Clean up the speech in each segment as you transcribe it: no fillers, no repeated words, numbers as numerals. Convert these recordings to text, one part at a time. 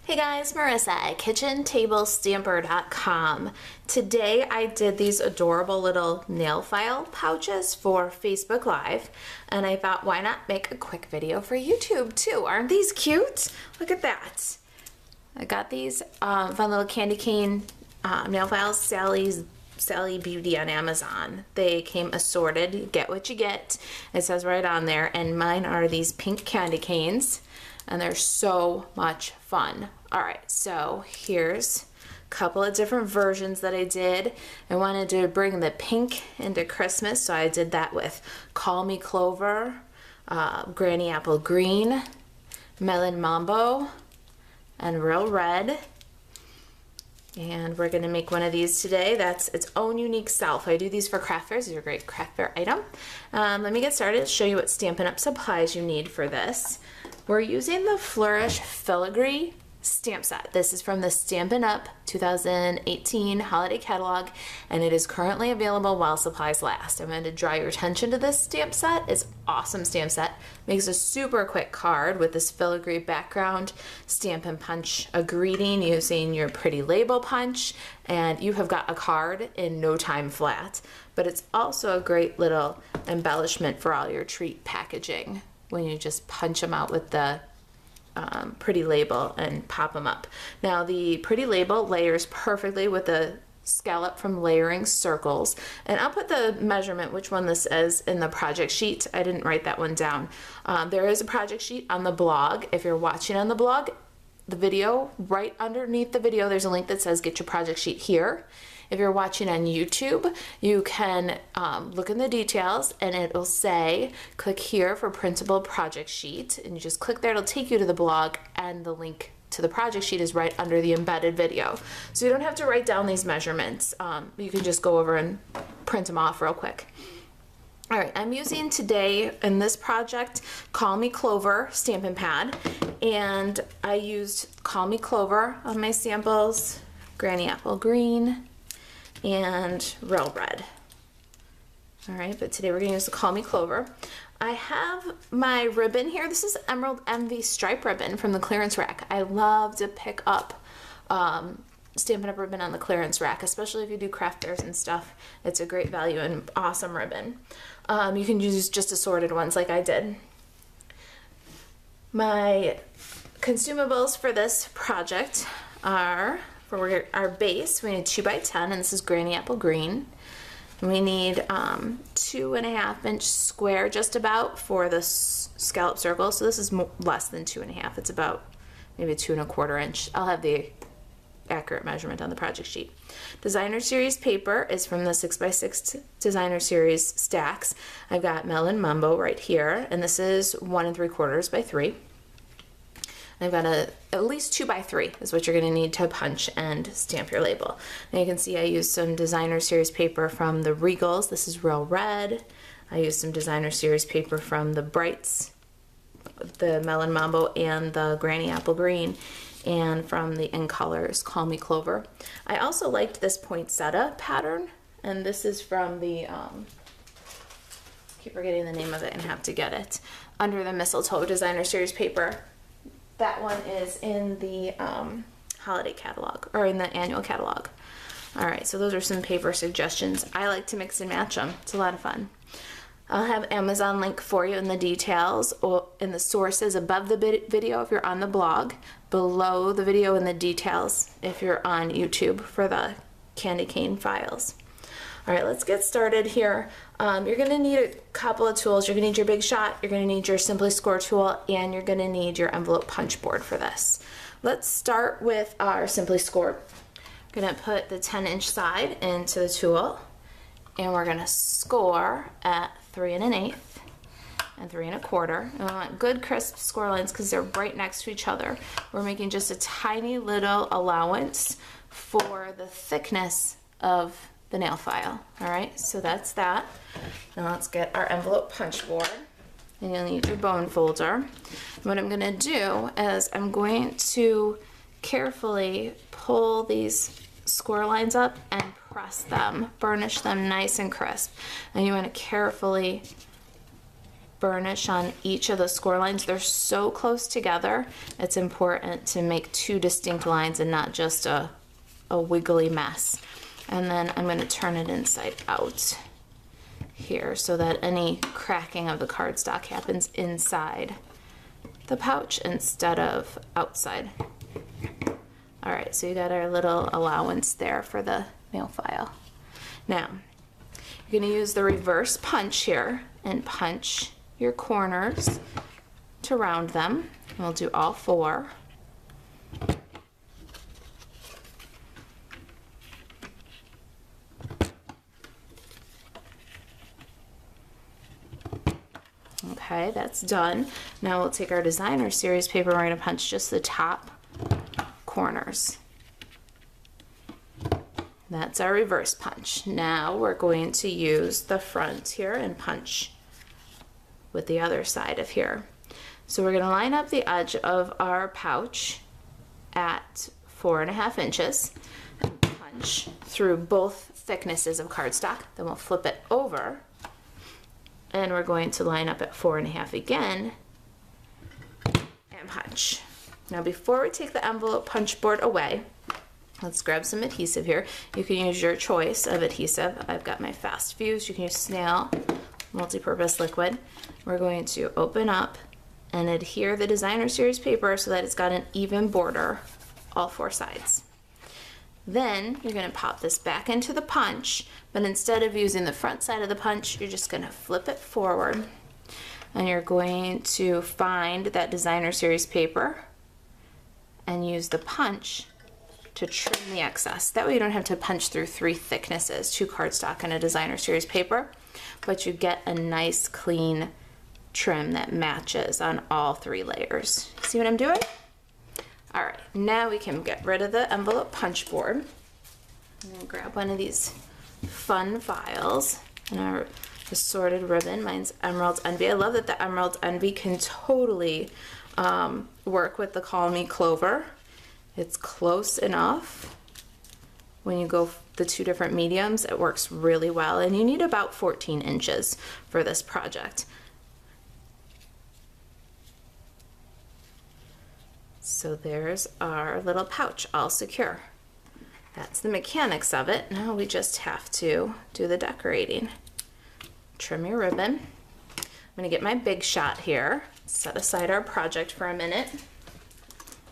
Hey guys, Marissa at KitchenTableStamper.com. Today I did these adorable little nail file pouches for Facebook Live, and I thought why not make a quick video for YouTube too? Aren't these cute? Look at that. I got these fun little candy cane nail files, Sally Beauty on Amazon. They came assorted, you get what you get. It says right on there, and mine are these pink candy canes, and they're so much fun. All right, so here's a couple of different versions that I did. I wanted to bring the pink into Christmas, so I did that with Call Me Clover, Granny Apple Green, Melon Mambo, and Real Red. And we're gonna make one of these today. That's its own unique self. I do these for craft fairs. These are a great craft fair item. Let me get started. Show you what Stampin' Up supplies you need for this. We're using the Flourish Filigree stamp set. This is from the Stampin' Up 2018 holiday catalog, and it is currently available while supplies last. I'm going to draw your attention to this stamp set. It's an awesome stamp set. Makes a super quick card with this filigree background. Stamp and punch a greeting using your pretty label punch, and you have got a card in no time flat. But it's also a great little embellishment for all your treat packaging when you just punch them out with the pretty label and pop them up. Now the pretty label layers perfectly with the scallop from layering circles, and I'll put the measurement, which one this is, in the project sheet. I didn't write that one down. There is a project sheet on the blog. If you're watching on the blog, the video, right underneath the video, there's a link that says get your project sheet here. If you're watching on YouTube, you can look in the details and it'll say click here for printable project sheet, and you just click there. It'll take you to the blog, and the link to the project sheet is right under the embedded video. So you don't have to write down these measurements. You can just go over and print them off real quick. All right, I'm using today in this project Call Me Clover Stampin' Pad, and I used Call Me Clover on my samples, Granny Apple Green, and Real Red. All right, but today we're gonna use the Call Me Clover. I have my ribbon here. This is Emerald Envy stripe ribbon from the clearance rack. I love to pick up Stampin' Up ribbon on the clearance rack, especially if you do craft fairs and stuff. It's a great value and awesome ribbon. You can use just assorted ones like I did. My consumables for this project are, for our base, we need 2x10, and this is Granny Apple Green. We need 2.5 inch square just about for the scallop circle. So this is less than 2.5. It's about maybe 2.25 inch. I'll have the accurate measurement on the project sheet. Designer Series paper is from the 6x6 Designer Series stacks. I've got Melon Mambo right here, and this is 1 3/4 by 3. I've got at least 2x3 is what you're going to need to punch and stamp your label. Now you can see I used some Designer Series paper from the Regals. This is Real Red. I used some Designer Series paper from the Brights, the Melon Mambo and the Granny Apple Green, and from the In Colors Call Me Clover. I also liked this poinsettia pattern, and this is from the, keep forgetting the name of it and have to get it, Under the Mistletoe Designer Series paper. That one is in the holiday catalog, or in the annual catalog. All right, so those are some paper suggestions. I like to mix and match them. It's a lot of fun. I'll have Amazon link for you in the details, or in the sources above the video if you're on the blog, below the video in the details if you're on YouTube for the candy cane files. All right, let's get started here. You're gonna need a couple of tools. You're gonna need your Big Shot, you're gonna need your Simply Score tool, and you're gonna need your envelope punch board for this. Let's start with our Simply Score. We're gonna put the 10-inch side into the tool, and we're gonna score at 3 1/8 and 3 1/4. And we want good crisp score lines because they're right next to each other. We're making just a tiny little allowance for the thickness of the nail file. All right, so that's that. Now let's get our envelope punch board, and you'll need your bone folder. What I'm gonna do is I'm going to carefully pull these score lines up and press them, burnish them nice and crisp. And you wanna carefully burnish on each of the score lines. They're so close together, it's important to make two distinct lines and not just a wiggly mess. And then I'm going to turn it inside out here so that any cracking of the cardstock happens inside the pouch instead of outside. All right, so you got our little allowance there for the nail file. Now, you're going to use the reverse punch here and punch your corners to round them. And we'll do all four. Okay, that's done. Now we'll take our designer series paper. We're going to punch just the top corners. That's our reverse punch. Now we're going to use the front here and punch with the other side of here. So we're going to line up the edge of our pouch at 4.5 inches and punch through both thicknesses of cardstock. Then we'll flip it over and we're going to line up at 4.5 again and punch. Now before we take the envelope punch board away, let's grab some adhesive here. You can use your choice of adhesive. I've got my Fast Fuse. You can use Snail multi-purpose liquid. We're going to open up and adhere the designer series paper so that it's got an even border all four sides. Then you're going to pop this back into the punch, but instead of using the front side of the punch, you're just going to flip it forward and you're going to find that designer series paper and use the punch to trim the excess. That way you don't have to punch through three thicknesses, two cardstock and a designer series paper, but you get a nice clean trim that matches on all three layers. See what I'm doing? All right, now we can get rid of the envelope punch board. And grab one of these fun files and our assorted ribbon. Mine's Emerald Envy. I love that the Emerald Envy can totally work with the Call Me Clover. It's close enough. When you go the two different mediums, it works really well. And you need about 14 inches for this project. So there's our little pouch all secure. That's the mechanics of it. Now we just have to do the decorating. Trim your ribbon. I'm gonna get my big shot here. Set aside our project for a minute.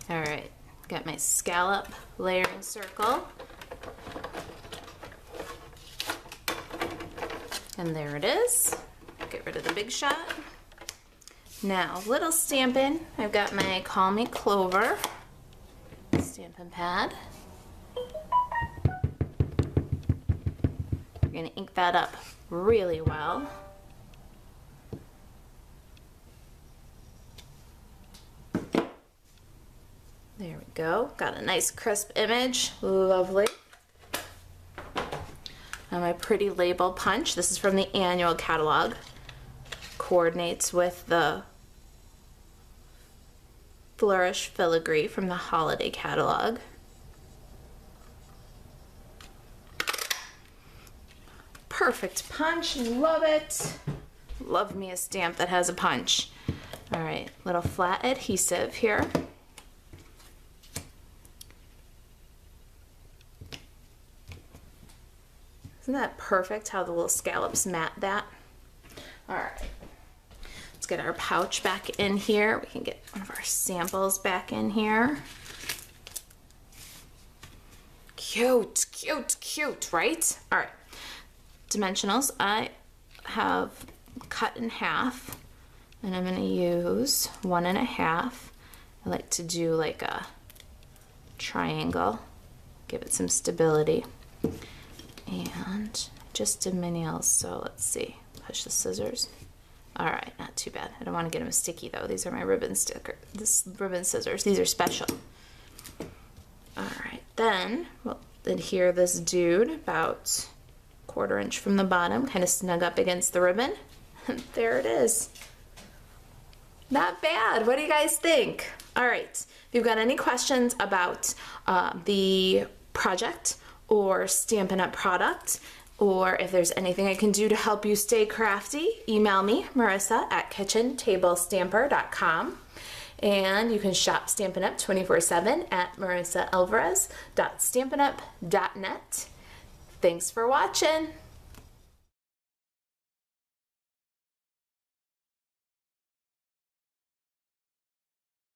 All right, got my scallop layering circle. And there it is. Get rid of the big shot. Now, little Stampin', I've got my Call Me Clover Stampin' pad. We're gonna ink that up really well. There we go. Got a nice crisp image. Lovely. Now my pretty label punch. This is from the annual catalog. Coordinates with the Flourish Filigree from the holiday catalog. Perfect punch, love it. Love me a stamp that has a punch. All right, little flat adhesive here. Isn't that perfect how the little scallops mat that? All right. Let's get our pouch back in here. We can get one of our samples back in here. Cute, cute, cute, right? All right. Dimensionals, I have cut in half, and I'm gonna use 1.5. I like to do like a triangle, give it some stability. And just diminutive, so let's see. Push the scissors. All right, not too bad. I don't want to get them sticky though. These are my ribbon scissors. These are special. All right, then we'll adhere this dude about 1/4 inch from the bottom, kind of snug up against the ribbon. And there it is. Not bad. What do you guys think? All right, if you've got any questions about the project or Stampin' Up product, or if there's anything I can do to help you stay crafty, email me, marissa@kitchentablestamper.com. And you can shop Stampin' Up 24/7 at marisaalvarez.stampinup.net. Thanks for watching.